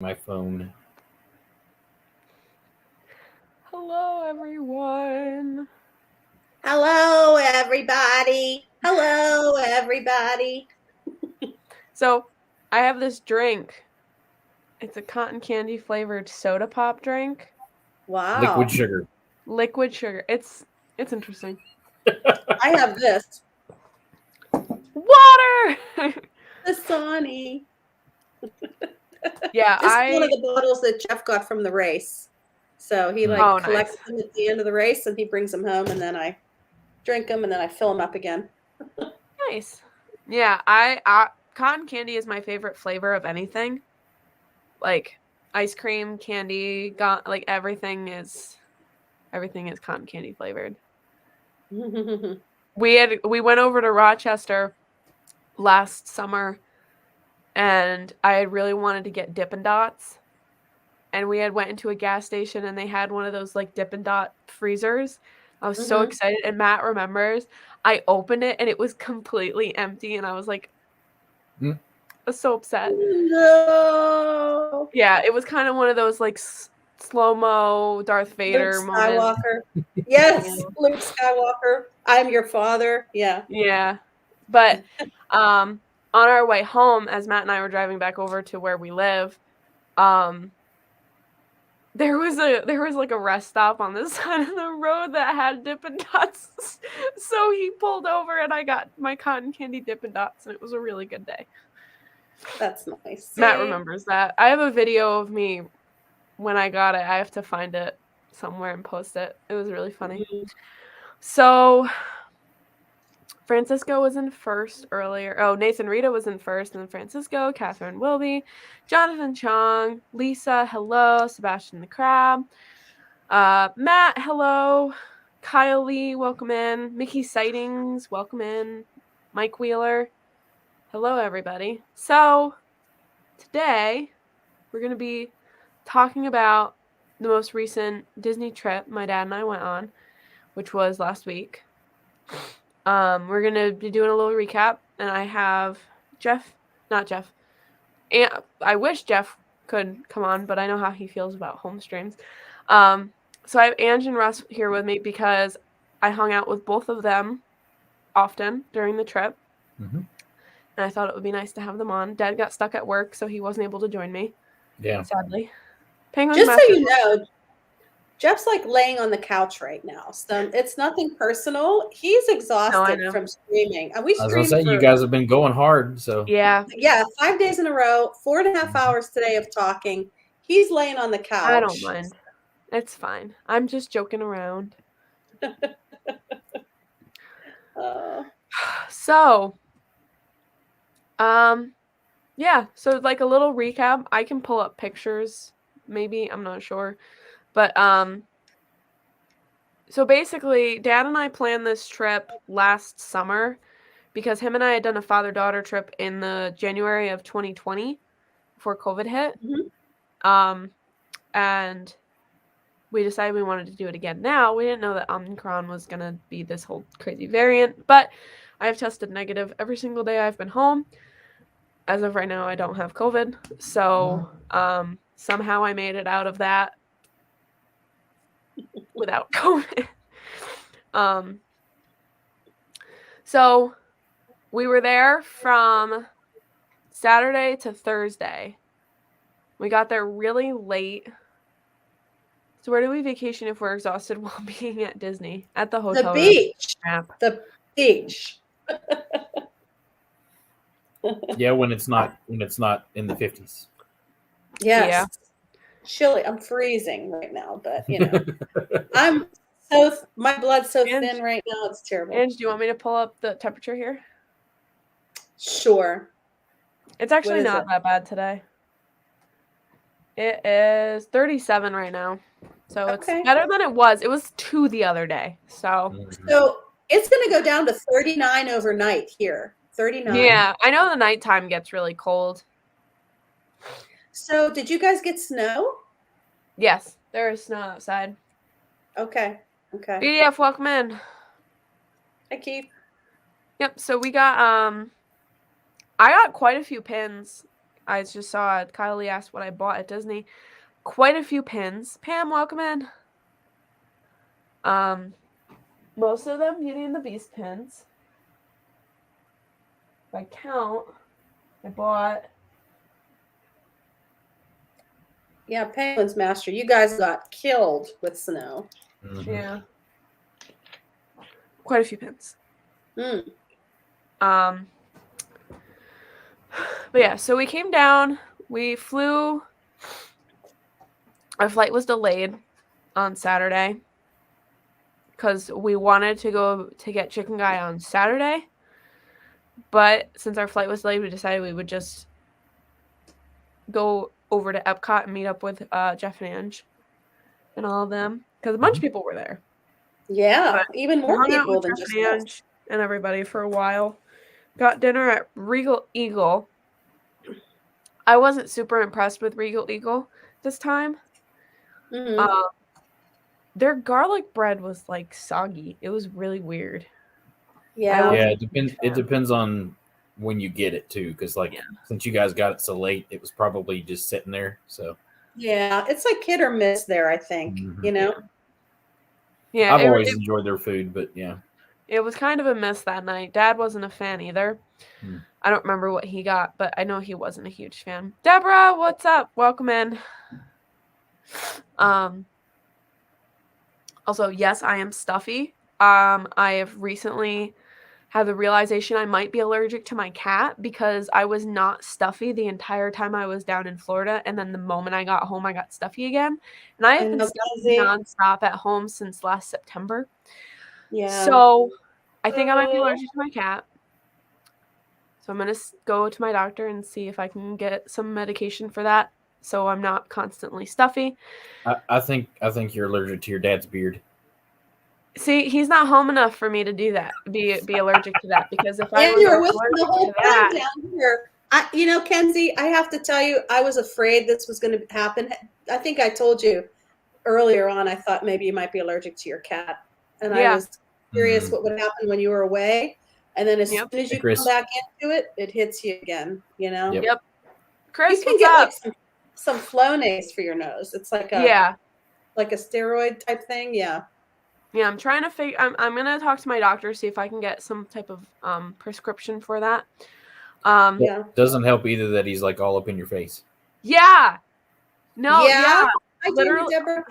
My phone. Hello, everyone. Hello, everybody. Hello, everybody. So, I have this drink. It's a cotton candy flavored soda pop drink. Liquid Wow. sugar. Liquid sugar. It's interesting. I have this. Water. Dasani. Yeah, This is one of the bottles that Jeff got from the race. So he Mm. Oh, collects nice. them at the end of the race and he brings them home and then I drink them and then I fill them up again. Nice. Yeah, I cotton candy is my favorite flavor of anything. Like ice cream, candy, like everything is cotton candy flavored. We went over to Rochester last summer and I had really wanted to get Dippin' Dots. And we had went into a gas station and they had one of those like Dippin' Dot freezers. I was so hmm excited, and Matt remembers. I opened it and it was completely empty, and I was like, Mm. I was so upset. No. Yeah, it was kind of one of those like slow mo Darth Luke Vader moments. Skywalker. Yeah. Yes, Luke Skywalker. I'm your father. Yeah. Yeah, but on our way home, as Matt and I were driving back over to where we live, um, there was like a rest stop on the side of the road that had Dippin' Dots. So he pulled over and I got my cotton candy Dippin' Dots, and it was a really good day. That's nice. Matt See? remembers that. I have a video of me when I got it. I have to find it somewhere and post it. It was really funny. Mhm. So Francisco was in first earlier. Oh, Nathan Rita was in first, and then Francisco, Catherine Wilby, Jonathan Chong, Lisa, hello, Sebastian the Crab, Matt, hello, Kyle Lee, welcome in, Mickey Sightings, welcome in, Mike Wheeler, hello, everybody. So today we're going to be talking about the most recent Disney trip my dad and I went on, which was last week. We're gonna be doing a little recap, and I have not Jeff. And I wish Jeff could come on, but I know how he feels about home streams. Um, so I have Ange and Russ here with me because I hung out with both of them often during the trip, Mm-hmm. and I thought it would be nice to have them on. Dad got stuck at work, so he wasn't able to join me. Yeah. Sadly, Penguins Just so Master. you know, Jeff's like laying on the couch right now. So it's nothing personal. He's No, I exhausted know. from streaming. And we I was gonna streamed say you for, guys have been going hard, so Yeah, yeah, 5 days in a row, 4.5 Mhm. hours today of talking. He's laying on the I don't couch. mind. It's fine. I'm just joking around. Uh, So, yeah, so like a little recap. I can pull up pictures, maybe, I'm not sure. But so basically Dad and I planned this trip last summer because him and I had done a father-daughter trip in the January of 2020 before COVID hit. mhm. Um and we decided we wanted to do it again now. We didn't know that Omicron was going to be this whole crazy variant, but I have tested negative every single day I've been home. As of right now, I don't have COVID. So somehow I made it out of that without COVID. um, so we were there from Saturday to Thursday. We got there really late. So where do we vacation if we're exhausted while being at Disney? At the The hotel room. beach. Map. The beach. yeah, when it's not in the 50s. Yeah. Yes. Chilly. I'm freezing right now, but I'm my blood's so And thin right now. It's terrible. do you want me to pull up the temperature here? Sure. It's What actually is it? not that bad today. It is 37 right now. So it's Okay. better than it was. It was 2 the other day. So Mhm. So it's going to go down to 39 overnight here. 39. yeah, I know the nighttime gets really cold. So did you guys get snow? Yes, there is snow outside. Okay. Okay. BDF, welcome in. Hi, Keith. Yep, so we got I got quite a few pins. I just saw it. Kylie asked what I bought at Disney. Quite a few pins. Pam, welcome in. Most of them Beauty and the Beast pins. If I count, I bought. Yeah, Penguins Master. You guys got killed with snow. Mhm. Yeah. Quite a few pins. Mm. But yeah, so we came down. We flew. Our flight was delayed on Saturday because we wanted to go to get Chicken Guy on Saturday. But since our flight was delayed, we decided we would just go over to Epcot and meet up with Jeff and Ange and all of them because a bunch of people were there. Yeah, But even We more hung out people with than Jeff just and us. Ange and everybody for a while. Got dinner at Regal Eagle. I wasn't super impressed with Regal Eagle this time. Mhm. Their garlic bread was like soggy. It was really weird. Yeah. Yeah, it depends on when you get it too, because Yeah. since you guys got it so late, it was probably just sitting there. So Yeah, it's like hit or miss there, I think. Mhm. You know? Yeah, I've always enjoyed their food, but yeah. it was kind of a miss that night. Dad wasn't a fan either. Hmm. I don't remember what he got, but I know he wasn't a huge fan. Deborah, what's up? Welcome in. Also, yes, I am stuffy. I have recently had the realization I might be allergic to my cat because I was not stuffy the entire time I was down in Florida, and then the moment I got home, I got stuffy again. And I have been know, stuffy Kenzie. nonstop at home since last September. Yeah. So I think I might be allergic to my cat. So I'm gonna go to my doctor and see if I can get some medication for that, so I'm not constantly stuffy. I think you're allergic to your dad's beard. See, he's not home enough for me to do that. Be allergic to that because if I And was you were with me the allergic whole to time that, down here. Kenzie, I have to tell you, I was afraid this was going to happen. I think I told you earlier on, I thought maybe you might be allergic to your cat. And I Yeah. was curious Mhm. what would happen when you were away. And then as Yep. soon as Hey, you Chris. come back into it, it hits you again, you know? Yep. Yep. Chris, You can what's get up? like some Flonase for your nose. It's like a Yeah. like a steroid type thing. Yeah. Yeah, I'm trying to figure I'm gonna talk to my doctor, see if I can get some type of prescription for that. Yeah. Doesn't help either that he's like all up in your face. Yeah. No, yeah. I do, Literally. Deborah.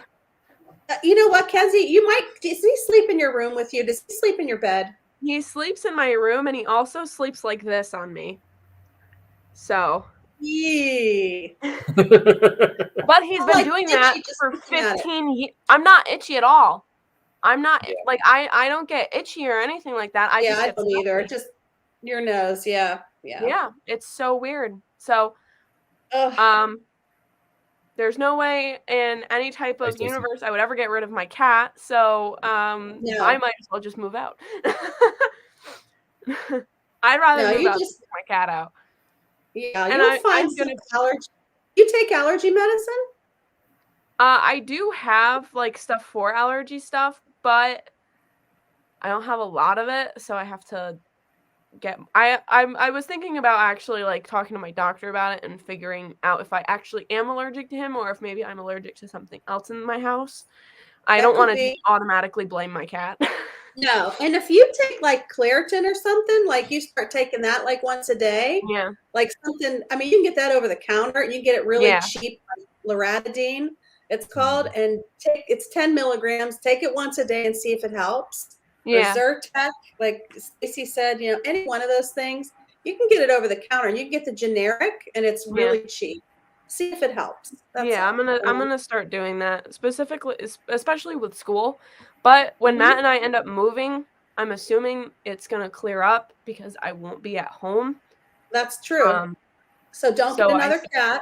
You know what, Kenzie? Does he sleep in your room with you? Does he sleep in your bed? He sleeps in my room and he also sleeps like this on me. So Yee. but he's been like doing itchy that just for looking at it. 15 years. I'm not itchy at all. I'm not Yeah. like I don't get itchy or anything like that. I just I get don't either. stuffy. Just your nose. Yeah. Yeah, it's so weird. So Ugh. there's no way in any type of Stacey. universe I would ever get rid of my cat. So No. I might as well just move out. I'd rather No, move you out just than kick my cat out. yeah, And you'll find I'm some gonna allergy. You take allergy medicine? I do have like stuff for allergy stuff, but I don't have a lot of it, so I have to get I was thinking about actually like talking to my doctor about it and figuring out if I actually am allergic to him or if maybe I'm allergic to something else in my house. I That don't could want to be. just automatically blame my cat. No. And if you take like Claritin or something, like you start taking that like once a day, Yeah. like something, I mean, you can get that over the counter and you can get it really Yeah. cheap, loratadine, it's called, and it's 10 milligrams. Take it once a day and see if it helps. Or Yeah. Zyrtec, like Stacey said, any one of those things, you can get it over the counter. You can get the generic and it's really cheap. See if it helps. That's Yeah, all. I'm gonna start doing that specifically, especially with school. But when Matt and I end up moving, I'm assuming it's gonna clear up because I won't be at home. That's true. So don't get another cat.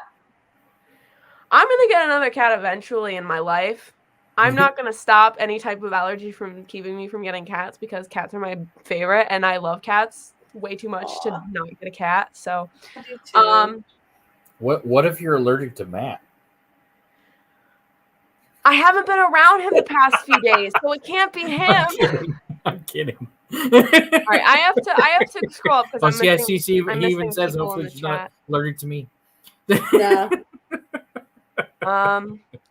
I'm gonna get another cat eventually in my life. I'm not gonna stop any type of allergy from keeping me from getting cats because cats are my favorite and I love cats way too much to not get a cat. So, I do too. What if you're allergic to Matt? I haven't been around him the past few days, so it can't be him. I'm kidding. All right, I have to scroll up because I'm See, missing. he I'm even missing says people in hopefully the she's chat. not allergic to me. No.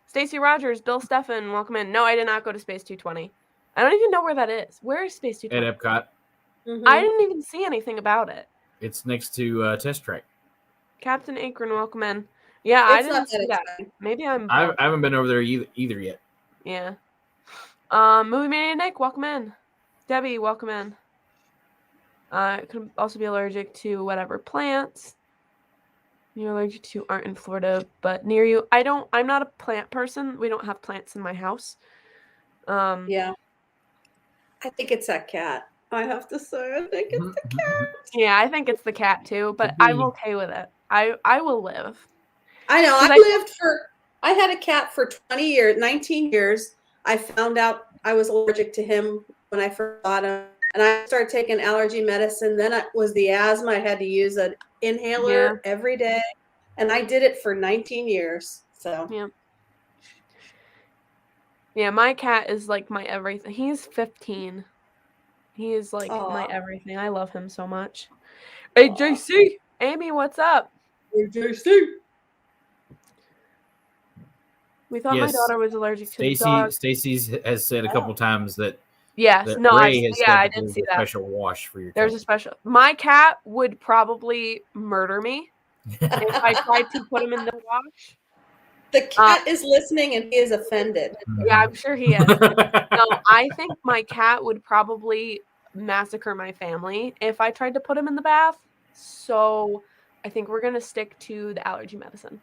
Stacy Rogers, Bill Steffen, welcome in. No, I did not go to Space 220. I don't even know where that is. Where is Space At 220? Epcot. Mhm. I didn't even see anything about it. It's next to Test Track. Captain Akron, welcome in. Yeah, I It's didn't not that see that. exciting. Maybe I'm. I haven't been over there either yet. Yeah. Movie Mania Nick, welcome in. Debbie, welcome in. Could also be allergic to whatever plants you're allergic to aren't in Florida, but near you. I'm not a plant person. We don't have plants in my house. Yeah. I think it's that cat. I have to say, I think it's the cat. Yeah, I think it's the cat too, but Could be. I'm okay with it. I will live. I know. 'Cause I had a cat for 20 years, 19 years. I found out I was allergic to him when I first got him. And I started taking allergy medicine. Then it was the asthma. I had to use an inhaler every day. And I did it for 19 years. So Yeah. Yeah, my cat is like my everything. He's 15. He is like my Aw. everything. I love him so much. Hey, JC! Amy, what's up? Hey, JC. We thought my Yes. daughter was allergic to the dog. Stacy's has said a couple times that Yes, that no, Ray has said I that did there's see a that. special wash for your There's cat. a special. My cat would probably murder me if I tried to put him in the wash. The cat is listening and he is offended. Yeah, I'm sure he is. No, I think my cat would probably massacre my family if I tried to put him in the bath. So I think we're gonna stick to the allergy medicine.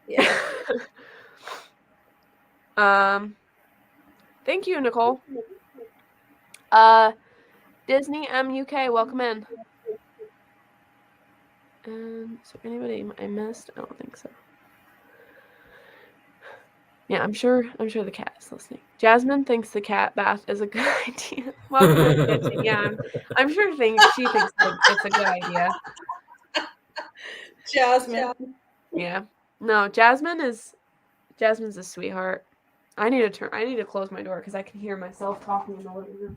Yeah. Thank you, Nicole. Disney MUK, welcome in. Is there anybody I missed? I don't think so. Yeah, I'm sure the cat is listening. Jasmine thinks the cat bath is a good idea. Welcome in, Nancy. Yeah, I'm sure she thinks it's a good idea. Jasmine. Yeah. No, Jasmine's a sweetheart. I need to close my door because I can hear myself talking in the living room.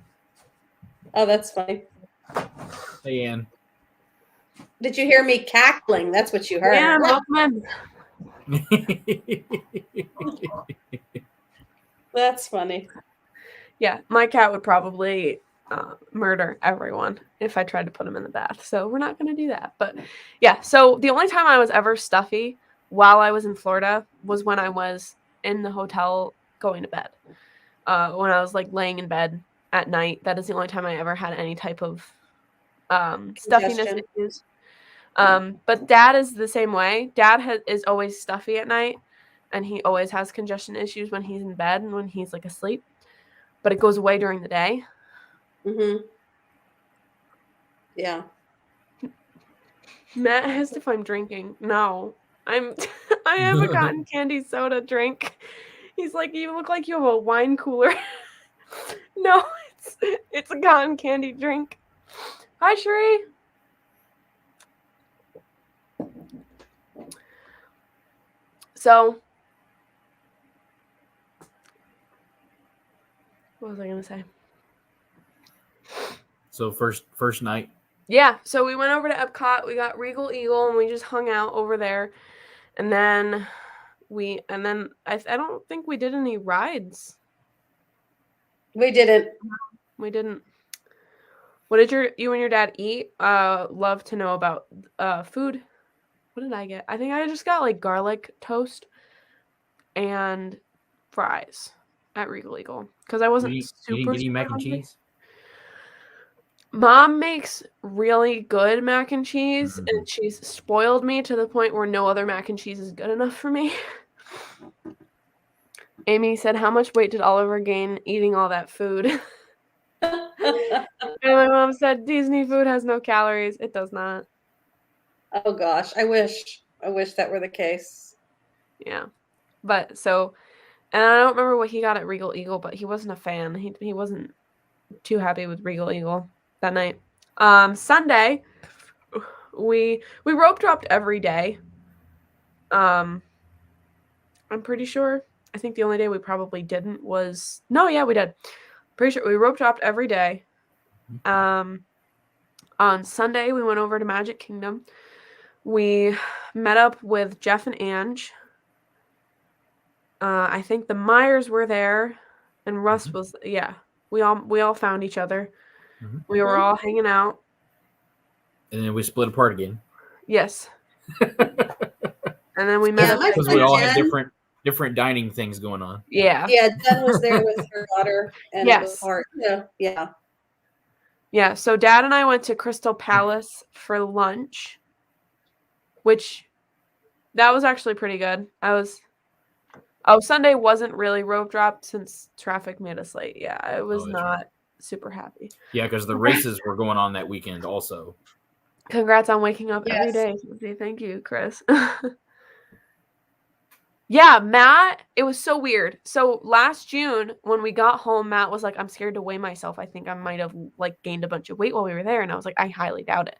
Oh, that's funny. Hey, Ann. Did you hear me cackling? That's what you heard. Yeah, welcome in. That's funny. Yeah, my cat would probably murder everyone if I tried to put him in the bath. So we're not going to do that. But yeah, so the only time I was ever stuffy while I was in Florida was when I was in the hotel going to bed. When I was like laying in bed at night, that is the only time I ever had any type of stuffiness issues. But Dad is the same way. Dad is always stuffy at night, and he always has congestion issues when he's in bed and when he's like asleep. But it goes away during the day. Mm-hmm. Yeah. Matt asked if I'm drinking. No, I have a cotton candy soda drink. He's like, you look like you have a wine cooler. No, it's a cotton candy drink. Hi, Sheree. So, what was I gonna say? So first night. Yeah, so we went over to Epcot. We got Regal Eagle, and we just hung out over there. And then I don't think we did any rides. We didn't. We didn't. What did you and your dad eat? Love to know about food. What did I get? I think I just got like garlic toast and fries at Regal Eagle because I wasn't You super. didn't get any mac and hungry. cheese? Mom makes really good mac and cheese, and she's spoiled me to the point where no other mac and cheese is good enough for me. Amy said, "How much weight did Oliver gain eating all that food?" And my mom said, "Disney food has no calories. It does not." Oh gosh, I wish that were the case. Yeah, but so, and I don't remember what he got at Regal Eagle, but he wasn't a fan. He wasn't too happy with Regal Eagle that night. Sunday, we rope dropped every day. I'm pretty sure. I think the only day we probably didn't was we did. Pretty sure we rope dropped every day. On Sunday we went over to Magic Kingdom. We met up with Jeff and Ange. I think the Myers were there, and Russ was. Yeah, we all found each other. Mhm. We were all hanging out. And then we split apart again. Yes. And then we met Yeah, up my Because friend we all had Jen- different dining things going on. Yeah. Yeah, Jen was there with her daughter, and it was Yes. hard. Yeah. Yeah. So Dad and I went to Crystal Palace for lunch, which that was actually pretty good. Sunday wasn't really rope dropped since traffic made us late. Yeah, I was that's not super happy. Yeah, because the races were going on that weekend also. Congrats on waking up every Yes. day. Susie. Thank you, Chris. Yeah, Matt, it was so weird. So last June, when we got home, Matt was like, I'm scared to weigh myself. I think I might have like gained a bunch of weight while we were there. And I was like, I highly doubt it.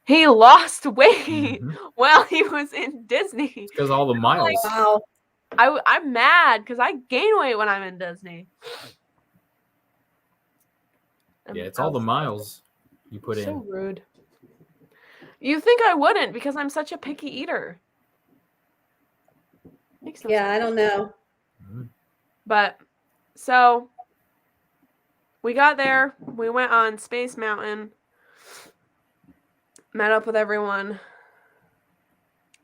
He lost weight while he was in Disney. Because all the miles. Wow. I'm mad because I gain weight when I'm in Disney. Yeah, it's all the miles you put so in. rude. You think I wouldn't because I'm such a picky eater. Makes no Yeah, sense. I don't know. But so we got there. We went on Space Mountain, met up with everyone,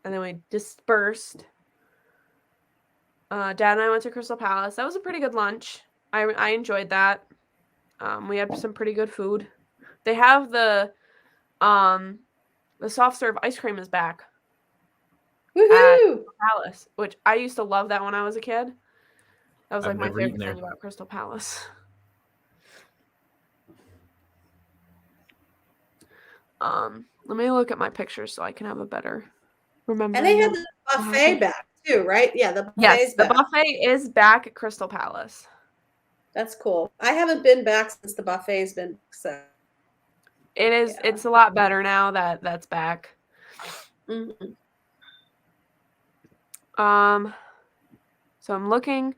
and then we dispersed. Dad and I went to Crystal Palace. That was a pretty good lunch. I enjoyed that. We had some pretty good food. They have the soft serve ice cream is back at Woohoo! Palace, which I used to love that when I was a kid. That was I've like my never favorite eaten there. thing about Crystal Palace. Let me look at my pictures so I can have a better remember. And they had the buffet back too, right? Yeah, the buffet's Yes, the back. buffet is back at Crystal Palace. That's cool. I haven't been back since the buffet's been so. It is. Yeah. It's a lot better now that that's back. Mhm. So I'm looking.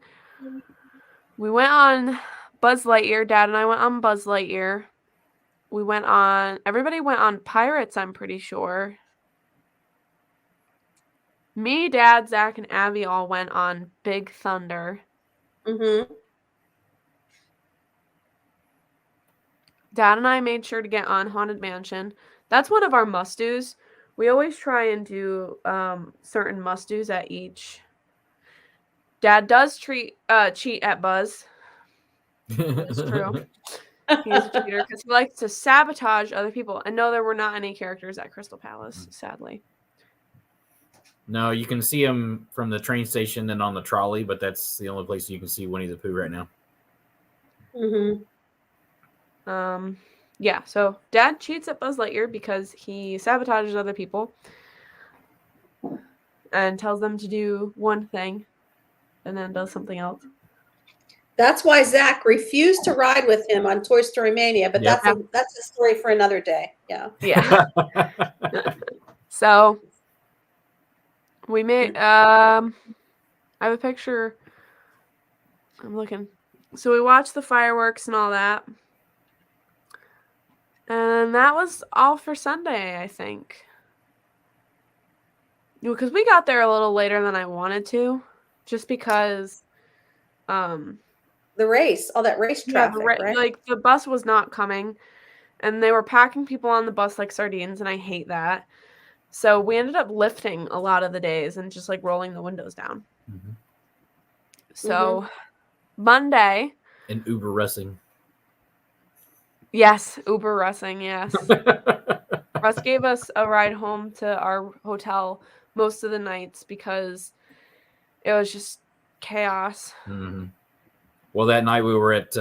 We went on Buzz Lightyear. Dad and I went on Buzz Lightyear. Everybody went on Pirates, I'm pretty sure. Me, Dad, Zach, and Abby all went on Big Thunder. Mm-hmm. Dad and I made sure to get on Haunted Mansion. That's one of our must-dos. We always try and do certain must-dos at each. Dad does cheat at Buzz. It's true. He is a cheater because he likes to sabotage other people. And no, there were not any characters at Crystal Palace, sadly. No, you can see him from the train station and on the trolley, but that's the only place you can see Winnie the Pooh right now. Mm-hmm. Yeah, so Dad cheats at Buzz Lightyear because he sabotages other people and tells them to do one thing and then does something else. That's why Zach refused to ride with him on Toy Story Mania, but Yep. that's a story for another day. Yeah. Yeah. So we made I have a picture. I'm looking. So we watched the fireworks and all that. And that was all for Sunday, I think. Because we got there a little later than I wanted to, just because The race, all that race traffic, right? like the bus was not coming, and they were packing people on the bus like sardines, and I hate that. So we ended up lifting a lot of the days and just like rolling the windows down. Mm-hmm. So Monday. And Uber Russing. Yes, Uber Russing, yes. Russ gave us a ride home to our hotel most of the nights because it was just chaos. Mm-hmm. Well, that night we were at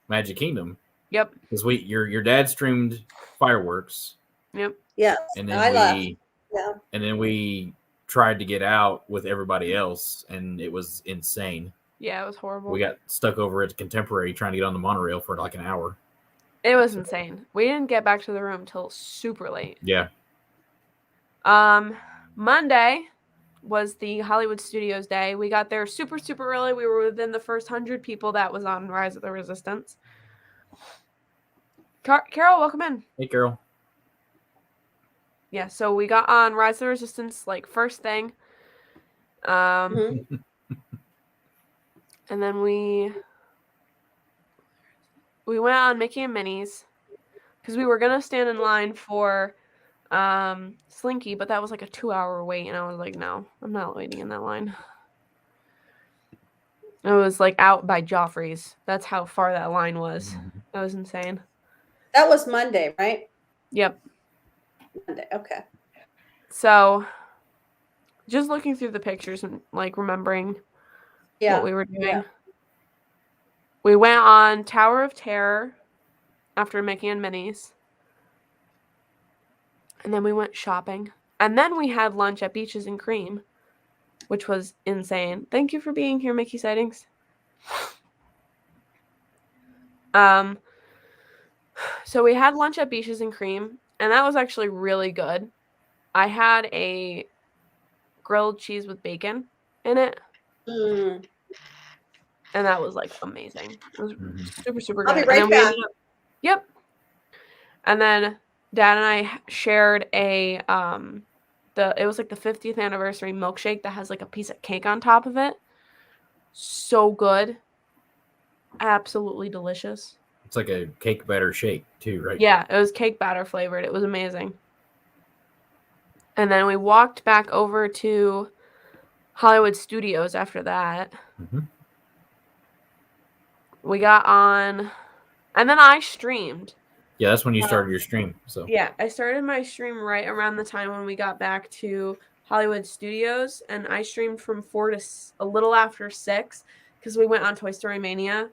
Magic Kingdom. Yep. Because your dad streamed fireworks. Yep. Yes. And I left. then Yeah. and then we tried to get out with everybody else, and it was insane. Yeah, it was horrible. We got stuck over at Contemporary trying to get on the monorail for like an hour. It was insane. We didn't get back to the room till super late. Yeah. Monday was the Hollywood Studios day. We got there super, super early. We were within the first 100 people that was on Rise of the Resistance. Carol, welcome in. Hey, Carol. Yeah, so we got on Rise of the Resistance like first thing. Mhm. And then we went on Mickey and Minnie's because we were gonna stand in line for Slinky, but that was like a 2-hour wait, and I was like, no, I'm not waiting in that line. It was like out by Joffrey's. That's how far that line was. That was insane. That was Monday, right? Yep. Monday. Okay. So just looking through the pictures and like remembering Yeah. what we were doing. Yeah. We went on Tower of Terror after Mickey and Minnie's. And then we went shopping. And then we had lunch at Beaches and Cream, which was insane. Thank you for being here, Mickey Sightings. So we had lunch at Beaches and Cream, and that was actually really good. I had a grilled cheese with bacon in it, Mm. and that was like amazing. It was super, super good. I'll be And right then we back. ended up, yep. And then Dad and I shared a it was like the 50th anniversary milkshake that has like a piece of cake on top of it. So good. Absolutely delicious. It's like a cake batter shake too, right? Yeah, it was cake batter flavored. It was amazing. And then we walked back over to Hollywood Studios after that. We got on, and then I streamed. Yeah, that's when you started your stream. So Yeah, I started my stream right around the time when we got back to Hollywood Studios, and I streamed from 4 to a little after 6 because we went on Toy Story Mania,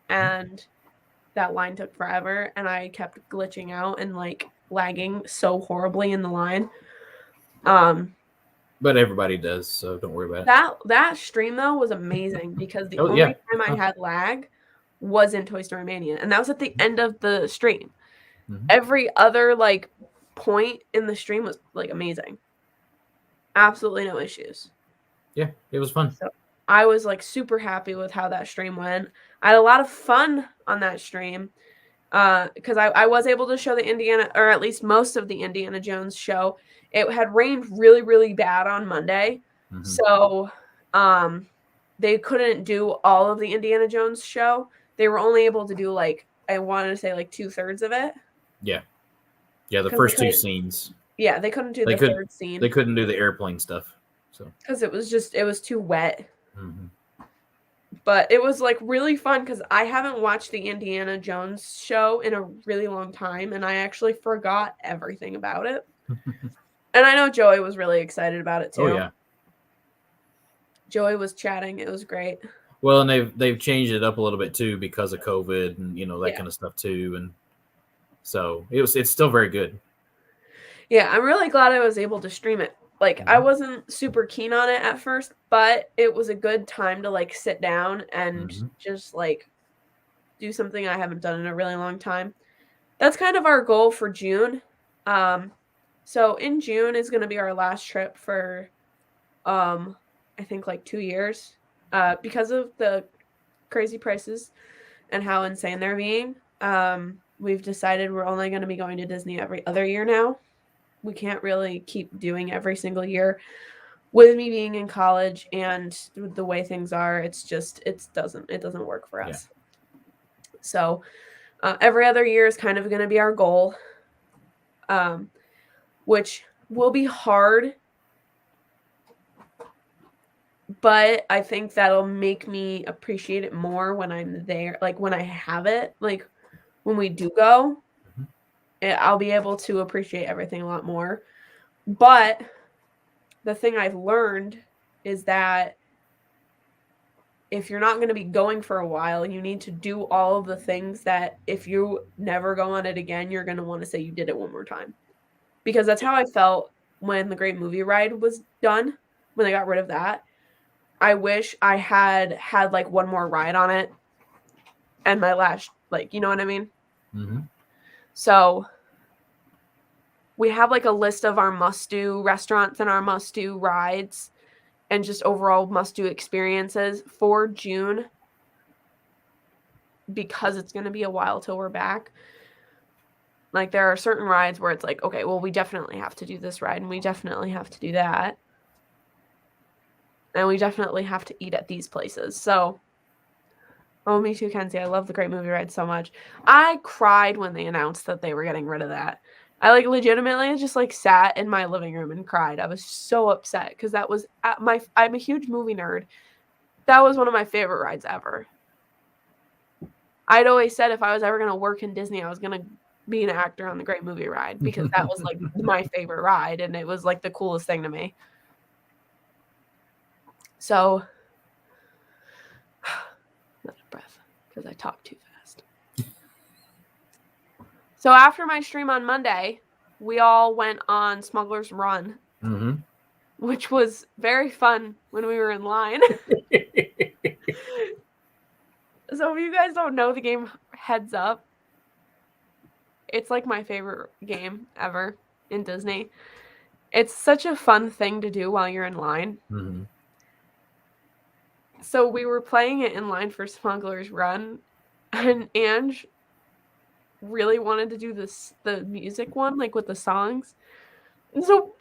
and that line took forever, and I kept glitching out and like lagging so horribly in the line. But everybody does, so don't worry about it. That stream though was amazing because the Oh, only yeah. time I had lag was in Toy Story Mania, and that was at the end of the stream. Every other like point in the stream was like amazing. Absolutely no issues. Yeah, it was fun. So I was like super happy with how that stream went. I had a lot of fun on that stream because I was able to show the Indiana, or at least most of the Indiana Jones show. It had rained really, really bad on Monday. So they couldn't do all of the Indiana Jones show. They were only able to do like, I wanted to say like 2/3 of it. Yeah. Yeah, the first two scenes. Yeah, they couldn't do the third scene. They couldn't do the airplane stuff. So because it was too wet. But it was like really fun because I haven't watched the Indiana Jones show in a really long time, and I actually forgot everything about it. And I know Joey was really excited about it too. Oh yeah. Joey was chatting. It was great. Well, and they've changed it up a little bit too because of COVID and that kind of stuff too, and so it's still very good. Yeah, I'm really glad I was able to stream it. Like I wasn't super keen on it at first, but it was a good time to like sit down and just like do something I haven't done in a really long time. That's kind of our goal for June. So in June is going to be our last trip for I think like 2 years. Because of the crazy prices and how insane they're being. We've decided we're only going to be going to Disney every other year now. We can't really keep doing every single year. With me being in college and the way things are, it doesn't work for us. Yeah. So every other year is kind of going to be our goal, which will be hard, but I think that'll make me appreciate it more when I'm there, like when I have it, like when we do go, I'll be able to appreciate everything a lot more. But the thing I've learned is that if you're not going to be going for a while, you need to do all of the things that if you never go on it again, you're going to want to say you did it one more time. Because that's how I felt when the Great Movie Ride was done, when they got rid of that. I wish I had like one more ride on it and my last, like, you know what I mean? So we have like a list of our must-do restaurants and our must-do rides and just overall must-do experiences for June because it's going to be a while till we're back. Like, there are certain rides where it's like, okay, well, we definitely have to do this ride, and we definitely have to do that. And we definitely have to eat at these places. So, oh, me too, Kenzie. I love the Great Movie Ride so much. I cried when they announced that they were getting rid of that. I, like, legitimately just, like, sat in my living room and cried. I was so upset because that was I'm a huge movie nerd. That was one of my favorite rides ever. I'd always said if I was ever going to work in Disney, I was going to be an actor on the Great Movie Ride because that was, like, my favorite ride, and it was, like, the coolest thing to me. So, another breath because I talk too fast. So after my stream on Monday, we all went on Smuggler's Run, which was very fun when we were in line. So if you guys don't know the game Heads Up, it's like my favorite game ever in Disney. It's such a fun thing to do while you're in line. So we were playing it in line for Smuggler's Run, and Ange really wanted to do the music one, like with the songs. And so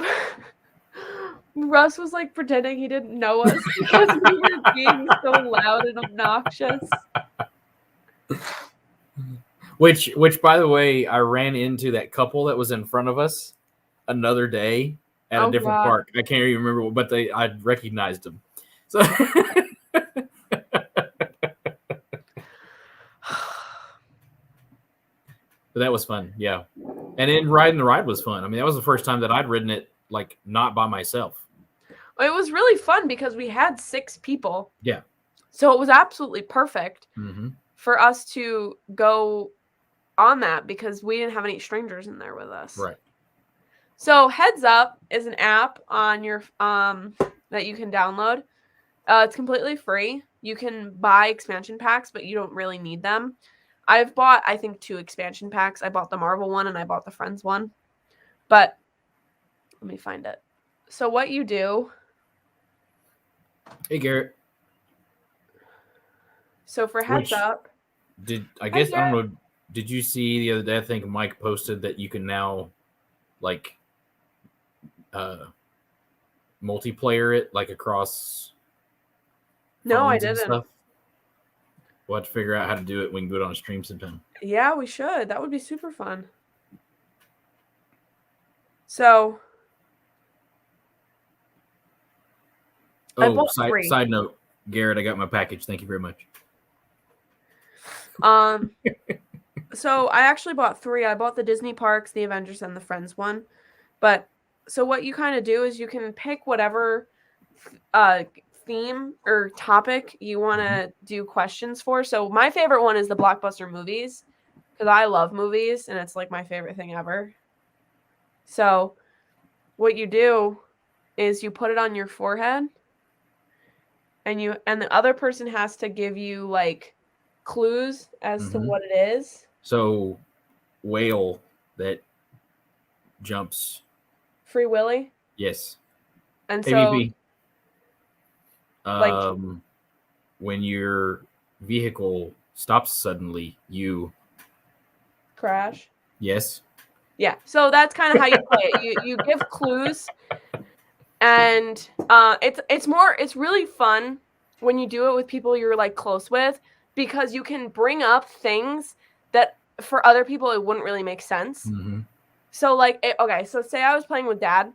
Russ was like pretending he didn't know us because we were being so loud and obnoxious. Which, by the way, I ran into that couple that was in front of us another day at a different park. I can't even remember, but I recognized them. So but that was fun, yeah. And then riding the ride was fun. I mean, that was the first time that I'd ridden it like not by myself. It was really fun because we had 6 people. Yeah. So it was absolutely perfect for us to go on that because we didn't have any strangers in there with us. Right. So Heads Up is an app on your that you can download. It's completely free. You can buy expansion packs, but you don't really need them. I've bought, I think, 2 expansion packs. I bought the Marvel one and I bought the Friends one. But let me find it. So what you do... Hey, Garrett. So for Heads Up... I don't know, did you see the other day, I think Mike posted that you can now, like, multiplayer it, like, across... No, I didn't. Stuff? We'll have to figure out how to do it. We can do it on a stream sometime. Yeah, we should. That would be super fun. So... Oh, side note, Garrett, I got my package. Thank you very much. So I actually bought 3. I bought the Disney Parks, the Avengers, and the Friends one. But so what you kind of do is you can pick whatever theme or topic you want to do questions for. So my favorite one is the blockbuster movies because I love movies and it's like my favorite thing ever. So what you do is you put it on your forehead and the other person has to give you like clues as to what it is. So whale that jumps. Free Willy? Yes. And AVP. When your vehicle stops suddenly, you crash. Yes. Yeah. So that's kind of how you play it. You give clues, and it's really fun when you do it with people you're like close with because you can bring up things that for other people it wouldn't really make sense. So like, so say I was playing with Dad,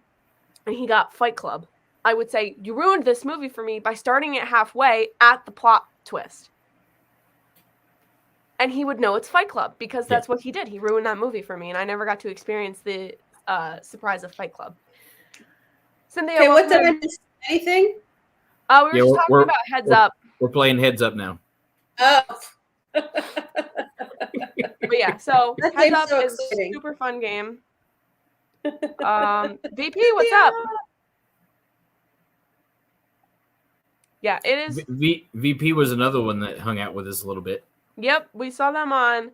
and he got Fight Club. I would say, you ruined this movie for me by starting it halfway at the plot twist. And he would know it's Fight Club because that's what he did. He ruined that movie for me, and I never got to experience the surprise of Fight Club. Cynthia, okay, what did I miss? Anything? We were just talking about Heads Up. We're playing Heads Up now. Oh. But yeah, so Heads Up is a super fun game. VP, what's up? Yeah, it is. VP was another one that hung out with us a little bit. Yep, we saw them on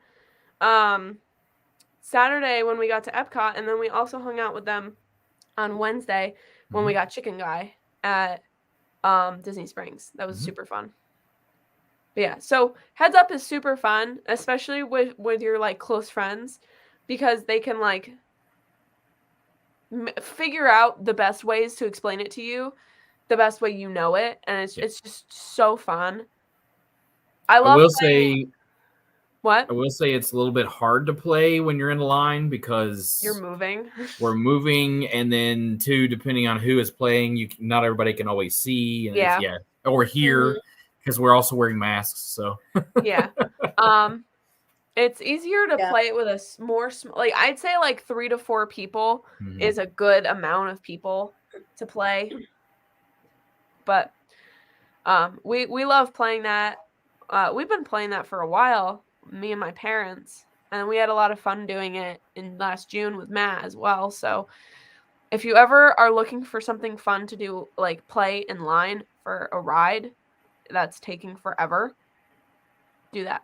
Saturday when we got to Epcot, and then we also hung out with them on Wednesday when we got Chicken Guy at Disney Springs. That was super fun. But yeah, so Heads Up is super fun, especially with your like close friends, because they can like figure out the best ways to explain it to you, the best way you know it, and it's just so fun. I will say what? I will say it's a little bit hard to play when you're in a line because you're moving. We're moving, and then too, depending on who is playing, not everybody can always see, and or hear because we're also wearing masks. So yeah, it's easier to play it with a more like I'd say like 3 to 4 people is a good amount of people to play. But we love playing that. We've been playing that for a while, me and my parents, and we had a lot of fun doing it in last June with Matt as well. So if you ever are looking for something fun to do, like play in line for a ride that's taking forever, do that.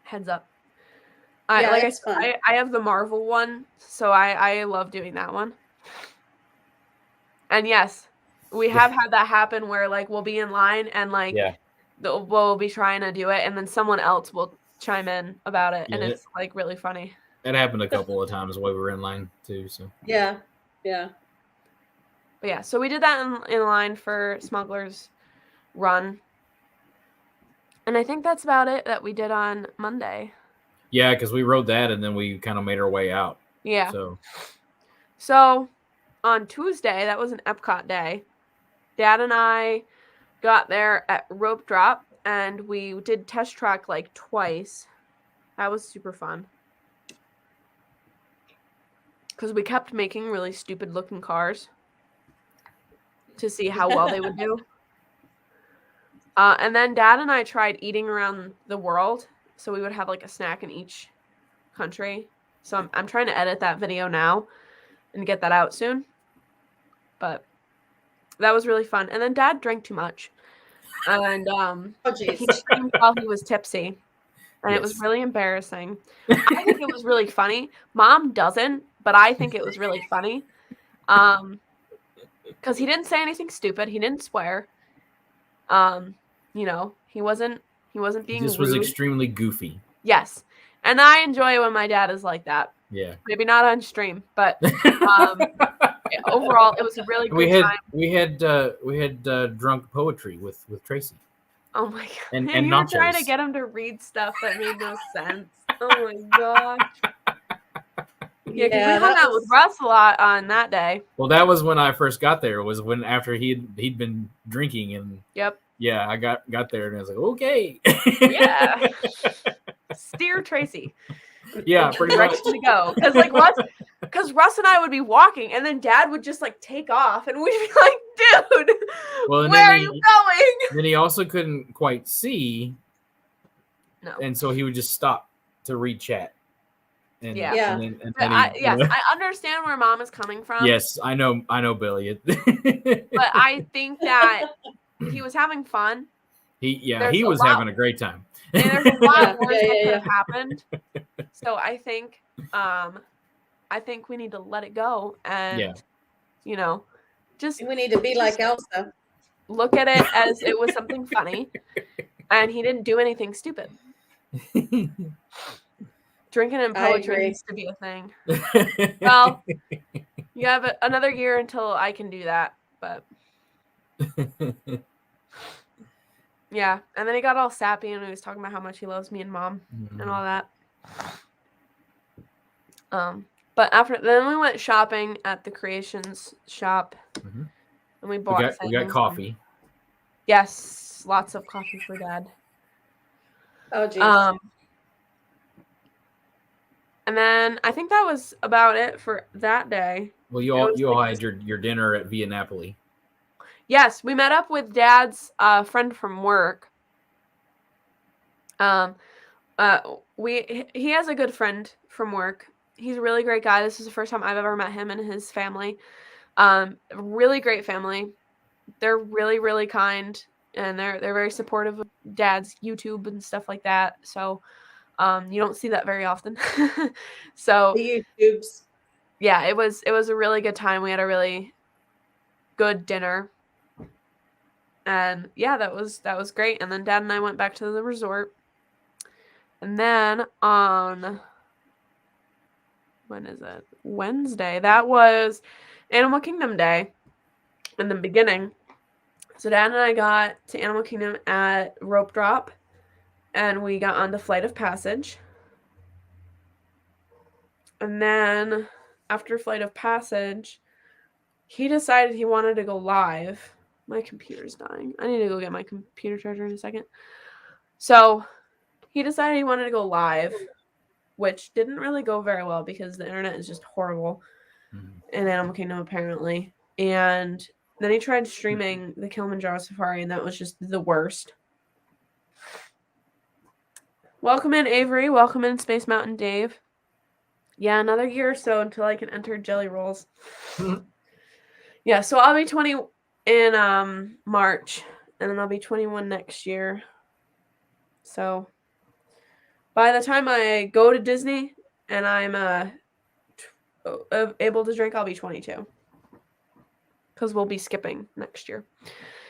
Heads up. I have the Marvel one, so I love doing that one. And yes, we have had that happen where like we'll be in line and like we'll be trying to do it, and then someone else will chime in about it, and it's like really funny. It happened a couple of times while we were in line too. So yeah. But yeah, so we did that in line for Smuggler's run. And I think that's about it that we did on Monday. Yeah, because we rode that and then we kind of made our way out. Yeah. So on Tuesday, that was an Epcot day. Dad and I got there at rope drop and we did test track like twice. That was super fun. Because we kept making really stupid looking cars to see how well they would do. And then Dad and I tried eating around the world. So we would have like a snack in each country. So I'm trying to edit that video now and get that out soon. But that was really fun. And then Dad drank too much. And he screamed while he was tipsy. And it was really embarrassing. I think it was really funny. Mom doesn't, but I think it was really funny. Because he didn't say anything stupid. He didn't swear. You know, he wasn't being This rude. was extremely goofy. Yes. And I enjoy when my dad is like that. Yeah. Maybe not on stream, but overall it was a really good time. We had drunk poetry with Tracy. Oh my god. And you were trying to get him to read stuff that made no sense. Oh my gosh. Yeah, because we hung out with Russ a lot on that day. Well, that was when I first got there. Was when after he'd been drinking and I got there and I was like, okay. Yeah. Steer Tracy. Yeah, pretty much. To go. Because Russ and I would be walking and then Dad would just like take off and we'd be like, dude, where are you going? Then he also couldn't quite see. No. And so he would just stop to read chat. And, I understand where Mom is coming from. Yes, I know, Billy. But I think that he was having fun. He was having a great time. And there's a lot worse that could have happened. So I think we need to let it go and just we need to be like Elsa. Look at it as it was something funny, and he didn't do anything stupid. Drinking and poetry needs to be a thing. Well, you have another year until I can do that, but yeah. And then he got all sappy and he was talking about how much he loves me and Mom and all that. But then we went shopping at the Creations shop, and we bought we got coffee. Yes, lots of coffee for Dad. Oh, geez. And then I think that was about it for that day. Well, you all had your dinner at Via Napoli. Yes, we met up with Dad's friend from work. He has a good friend from work. He's a really great guy. This is the first time I've ever met him and his family. Really great family. They're really, really kind, and they're very supportive of Dad's YouTube and stuff like that. So you don't see that very often. So the YouTubes. Yeah, it was a really good time. We had a really good dinner. And yeah, that was great. And then Dad and I went back to the resort. And then on when is it? Wednesday. That was Animal Kingdom Day in the beginning. So Dad and I got to Animal Kingdom at Rope Drop, and we got on the Flight of Passage. And then after Flight of Passage, he decided he wanted to go live. My computer's dying. I need to go get my computer charger in a second. So he decided he wanted to go live, which didn't really go very well because the internet is just horrible in Animal Kingdom, apparently. And then he tried streaming the Kilimanjaro Safari, and that was just the worst. Welcome in, Avery. Welcome in, Space Mountain Dave. Yeah, another year or so until I can enter Jelly Rolls. Yeah, so I'll be 20 in March, and then I'll be 21 next year. So by the time I go to Disney and I'm able to drink, I'll be 22. Because we'll be skipping next year.